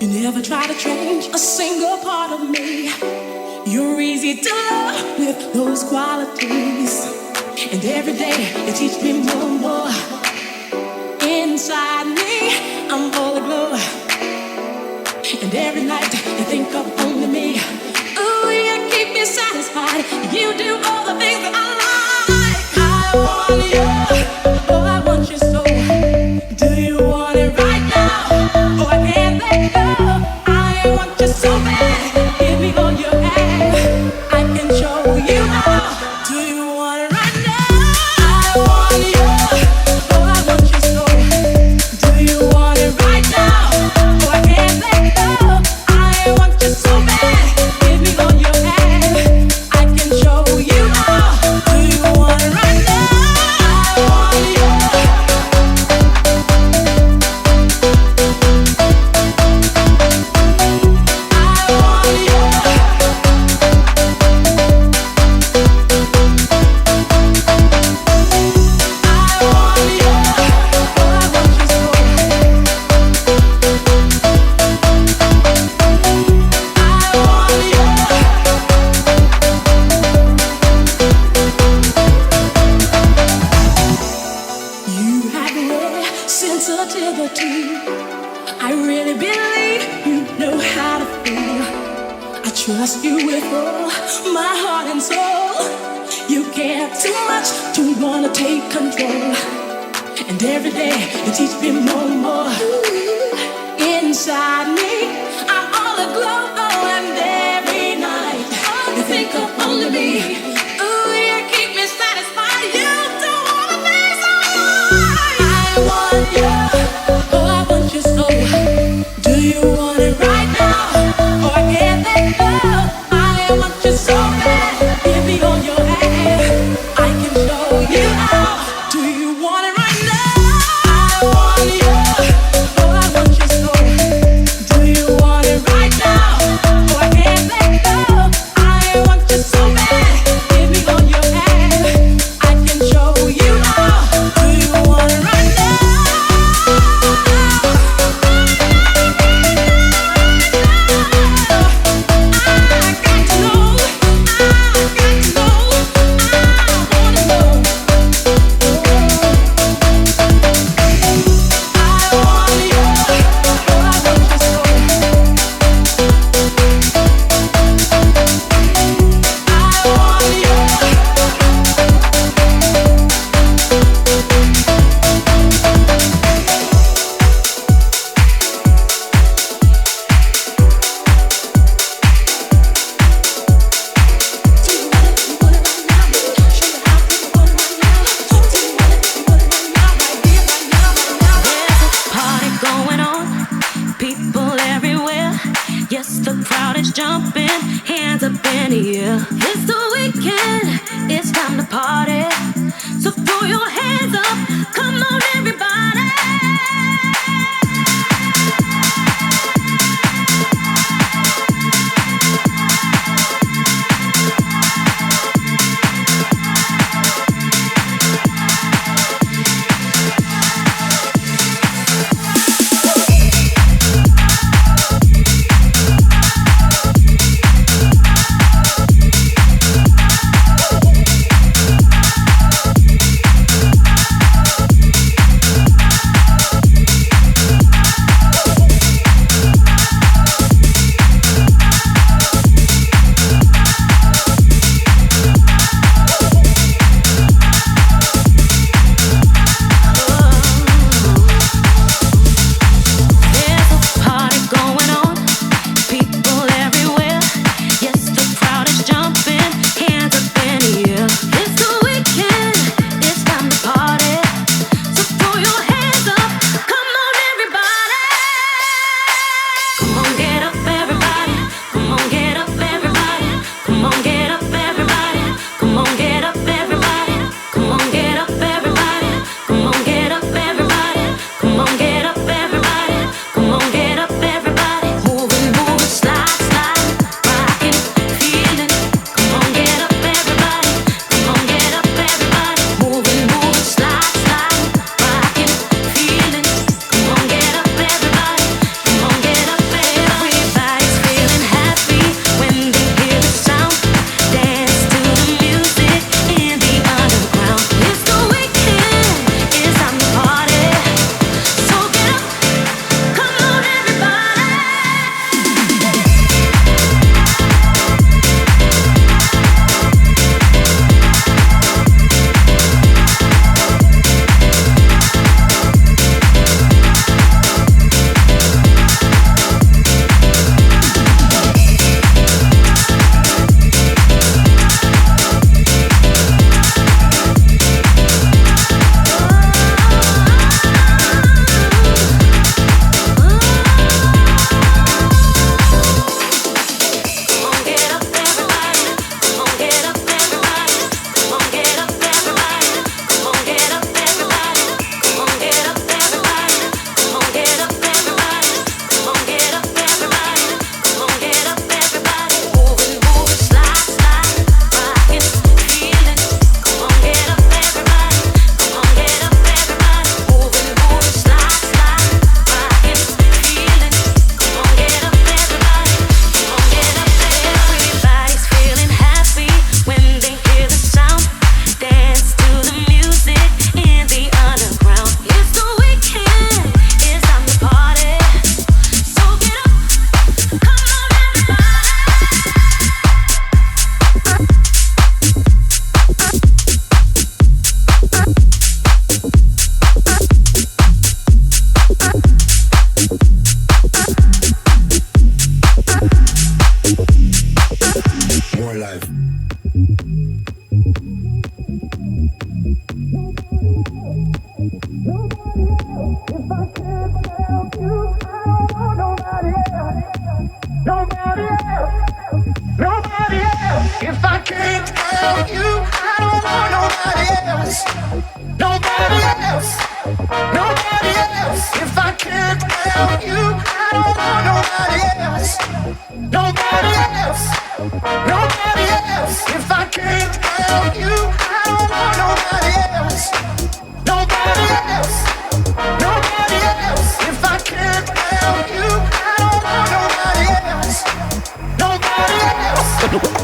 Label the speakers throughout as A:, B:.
A: You never try to change a single part of me. You're easy to love with those qualities. And every day you teach me more and more. Inside me, I'm all aglow. And every night you think of only me. Oh, you keep me satisfied. You do all the things that I like. I want you, oh, I want you so. Do you want it right now? Oh, I can't let go. I want you so bad. Give me all you have. I can show you how. Do you want it right now? I want you, oh, I want you so. Do you want it right now? Oh, I can't let go. I want you so bad. Give me all you have. I can show you how. Do you want it right now? I want you. Sensitivity, I really believe you know how to feel. I trust you with all my heart and soul. You care too much to wanna take control. And every day you teach me more and more. Inside me, I'm all aglow. And every night you think of only me. Ooh, you keep me satisfied. You do all the things I like. I want you, oh, I want you so. Do you want it right now? Oh, I can't let go. I want you so bad. Give me all you have. I can show you how. Do you want it right now? I want you, oh, I want you so. Do you want it right now? Oh, I can't let go. I want you so bad. Give me all you have. I can show you how. Do you want it right now?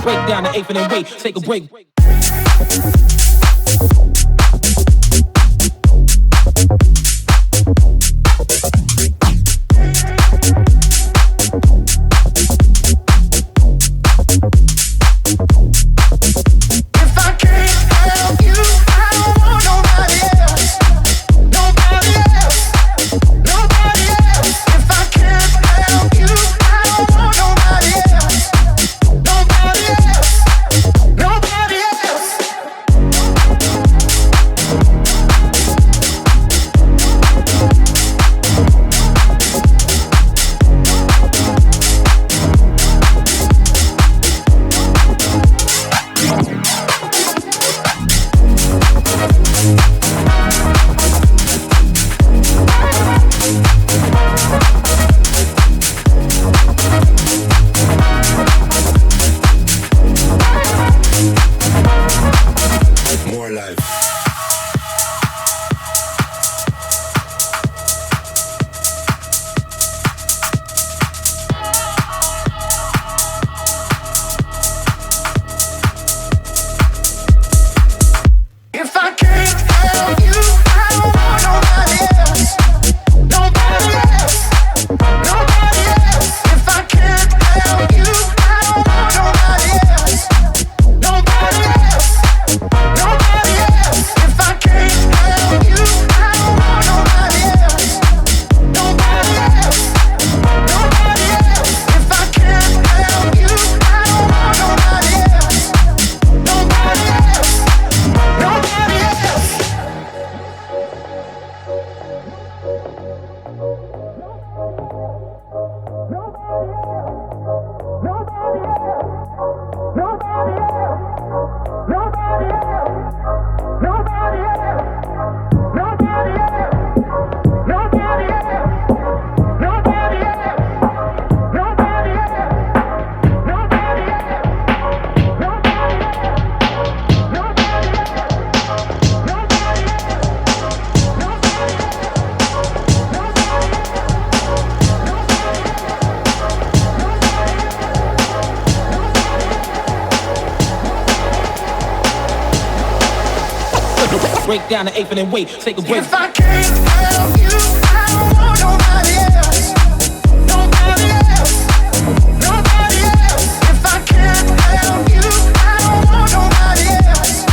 A: Break down the eighth and then wait, take a break. Break down the eighth and then wait, take a break. If I can't help you, I don't want nobody else. Nobody else. Nobody else. If I can't help you, I don't want nobody else.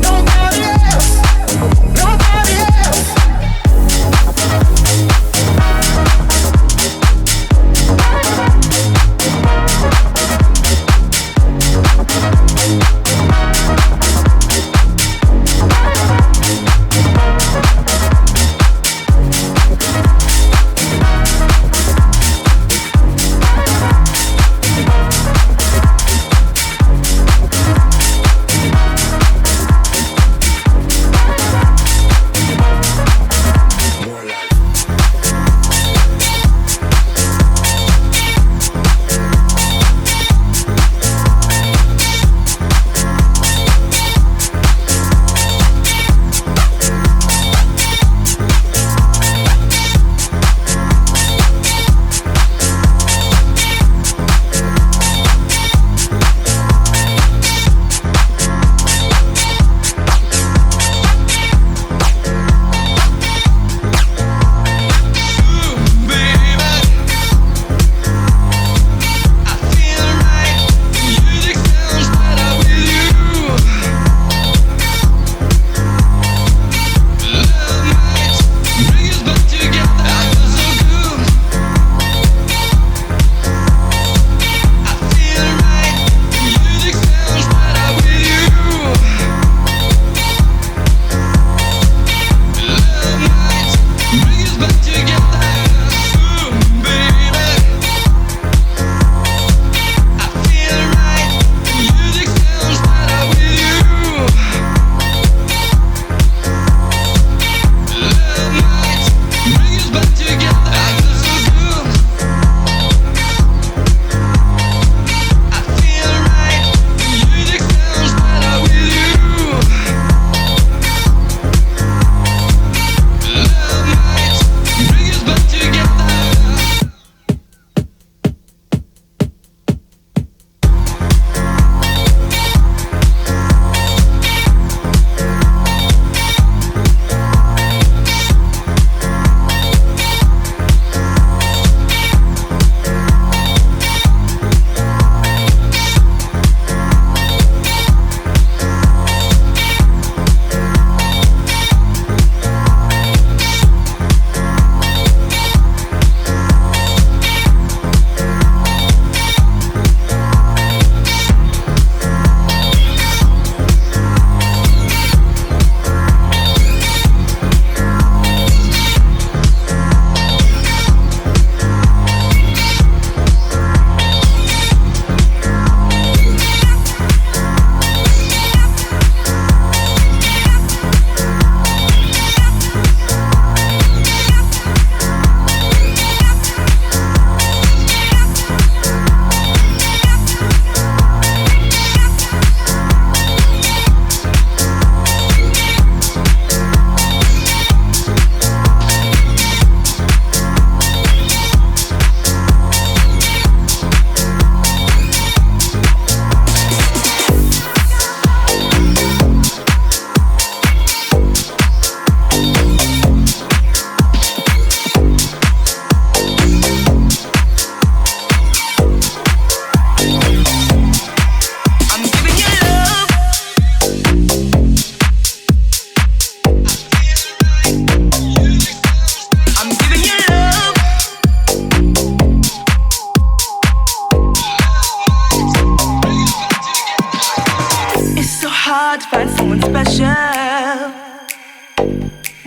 A: Nobody else. Nobody else.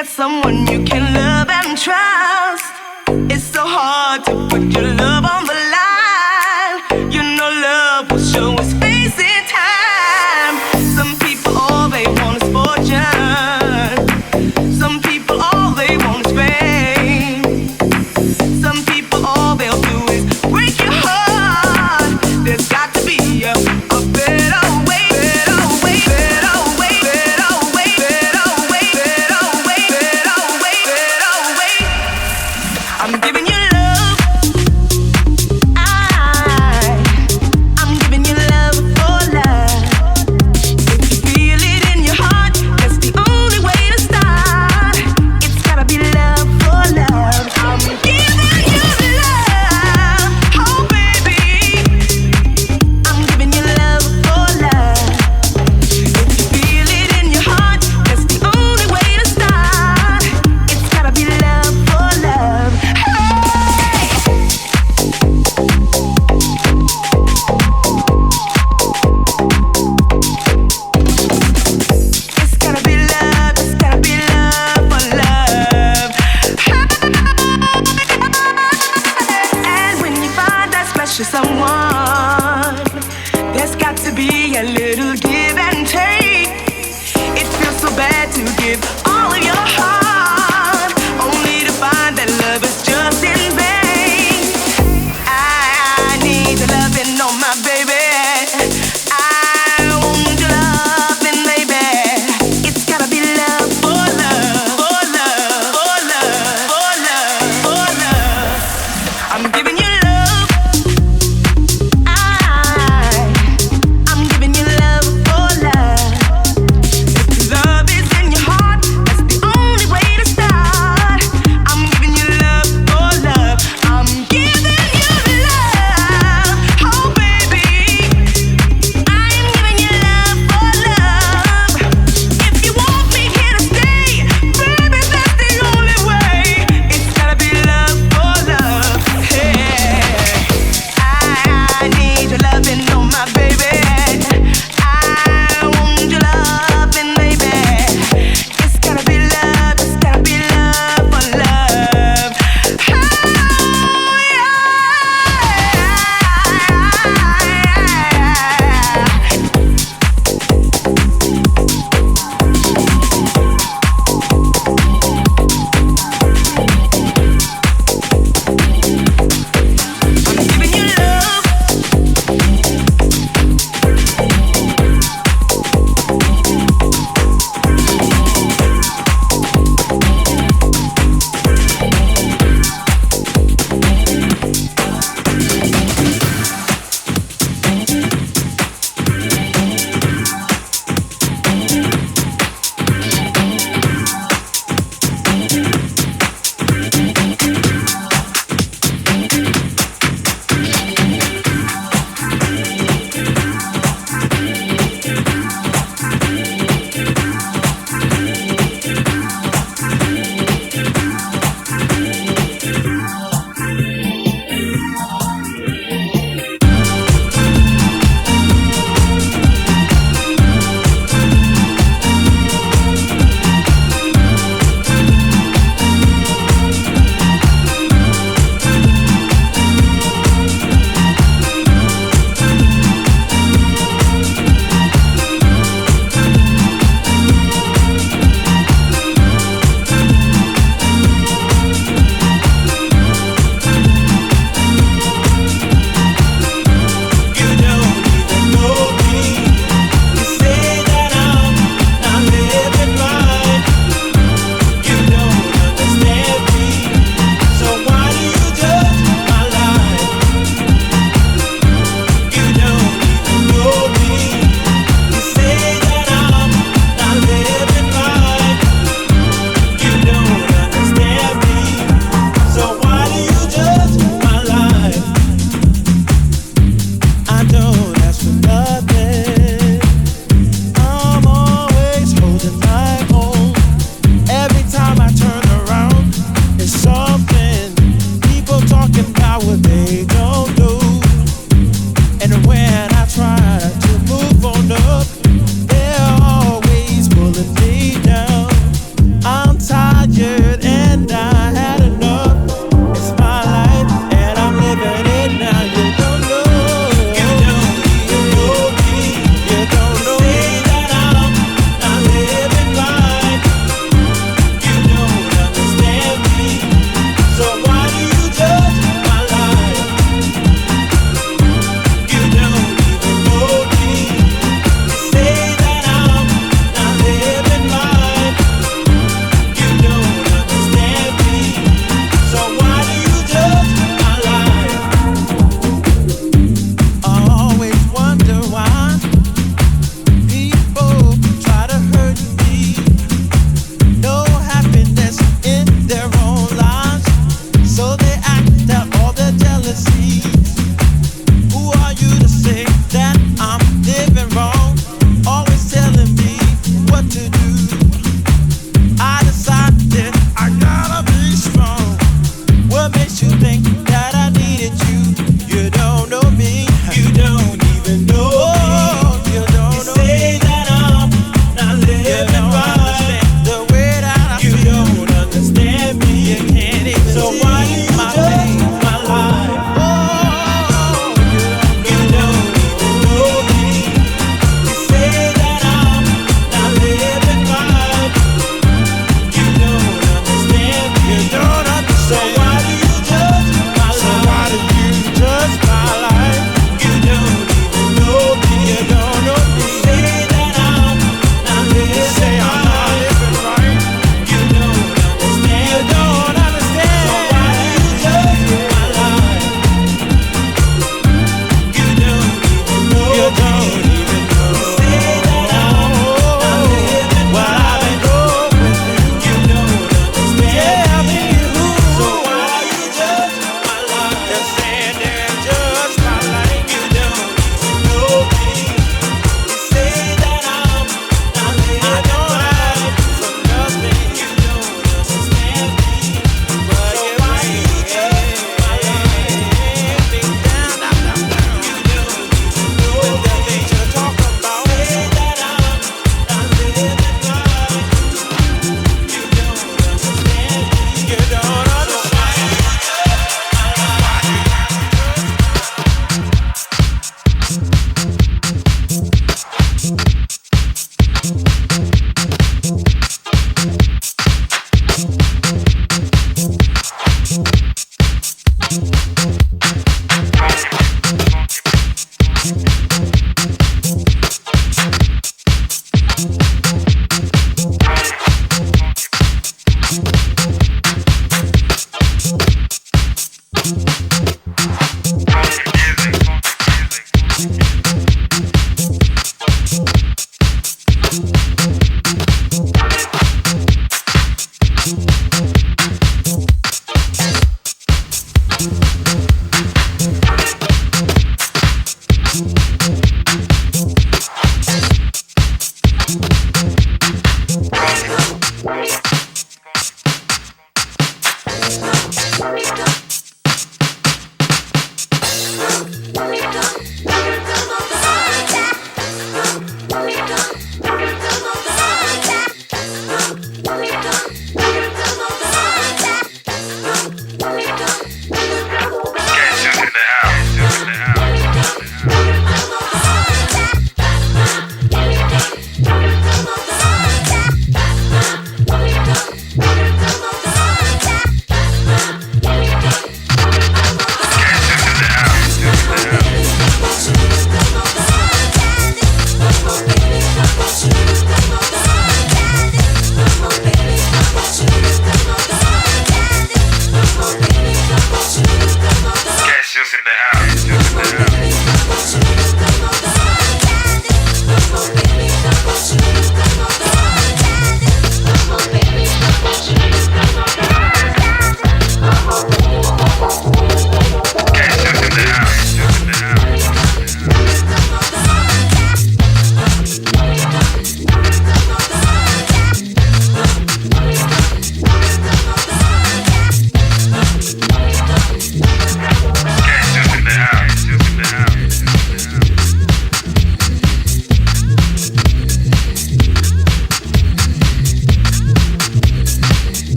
A: that someone you can love and trust. It's so hard to put your love on the line. You know love will show its face in time. Some people all they want is fortune. Some people all they want is fame. Some people all they'll do is break your heart. There's got to be a better way, better way, better way, better way, better way, better way, better way, better way. I'm giving you love. I'm giving you love for love. If you feel it in your heart, that's the only way to start. It's gotta be love for love. I'm giving you love, oh baby. I'm giving you love for love. If you feel it in your heart, that's the only way to start. It's gotta be love for love. It's gotta be love, it's gotta be love for love. And when you find that special someone, there's got to be a little give and take. It feels so bad to give all of your heart, only to find that love is just in vain. I need your loving on my baby. I want your loving, baby. It's gotta be love for love, for love, for love, for love, for love. I'm giving you love.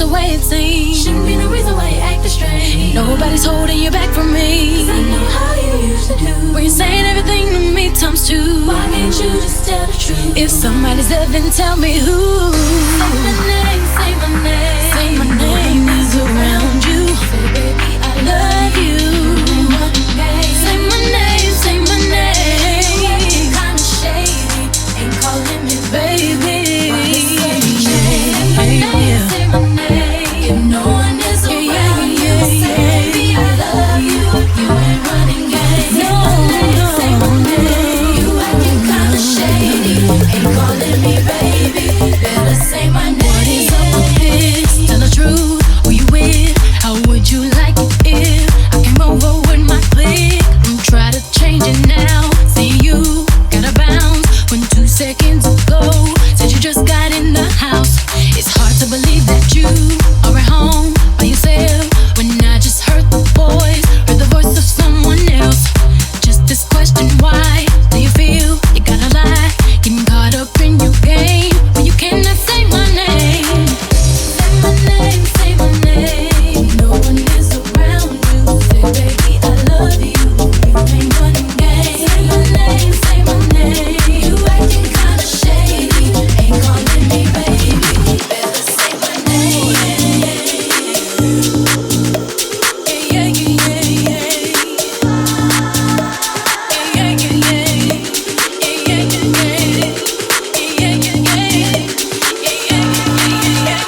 A: the way it seems. Shouldn't be no reason why you acting strange. Nobody's holding you back from me. 'Cause I know how you used to do. When you're saying everything to me times two. Why can't you just tell the truth? If somebody's there, then tell me who. Say my name, say my name. Say my name is around you. Say baby, I love you. Say my name, say my name. You acting kinda shady, ain't calling me baby. Say my name, if no one is around you, say baby I love you. You ain't running game. Say my name, you acting kinda shady, ain't calling me baby. Better say my name. What is up with this? Tell the truth. Who you with? How would you like it if I came over with my clique? I'm trying to change it now. See you gotta bounce when 2 seconds ago said you just got in the house. It's hard to believe that you are at home by yourself when I just heard the voice, heard the voice of someone else. Just this question, why do you feel you gotta lie? Getting caught up in your game when you cannot say my name. Say my name, say my name. No one is around you. Say baby I love you. You ain't running game. Say my name, say my name. You acting kinda shady, ain't calling me baby. Better say my name. Yeah, yeah, yeah, yeah, yeah. Yeah, yeah, yeah, yeah. Yeah, yeah, yeah, yeah. Yeah, yeah, yeah, yeah. Yeah, yeah, yeah, yeah.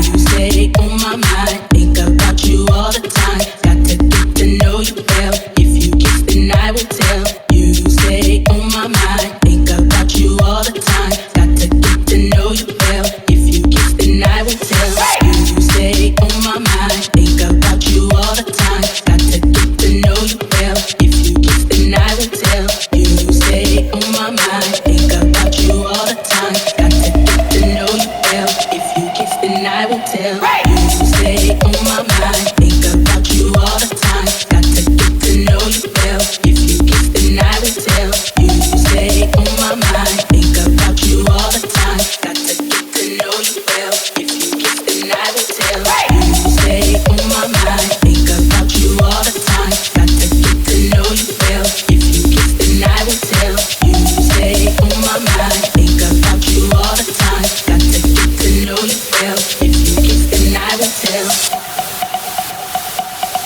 A: You stay on my mind, think about you all the time. Got to get to know you well. If you kiss, then I will tell. You stay on my mind, think about you all the time. Got to get to know you well. If you kiss, then I will tell. You stay on my mind, think about you all the time. Got to get to know you well. If you kiss, then I will tell. You stay on my mind, think about you all the time. Got to get to know you well. If you kiss, then I will tell. You stay on my mind, think about you all the time. Got to get to know you well. If you kiss, then I will tell. You stay on my mind, think about you all the time. Got to get to know you well. If you kiss, then I will tell. You stay on my mind, think about you all the time. Got to get to know you well. If you kiss, then I will tell. You stay on my mind, think about you all the time. Got to get to know you well. If you kiss, then I will tell.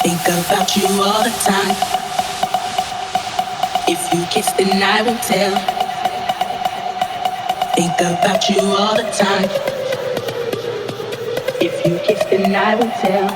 A: Think about you all the time. If you kiss, then I will tell. Think about you all the time. If you kiss, then I will tell.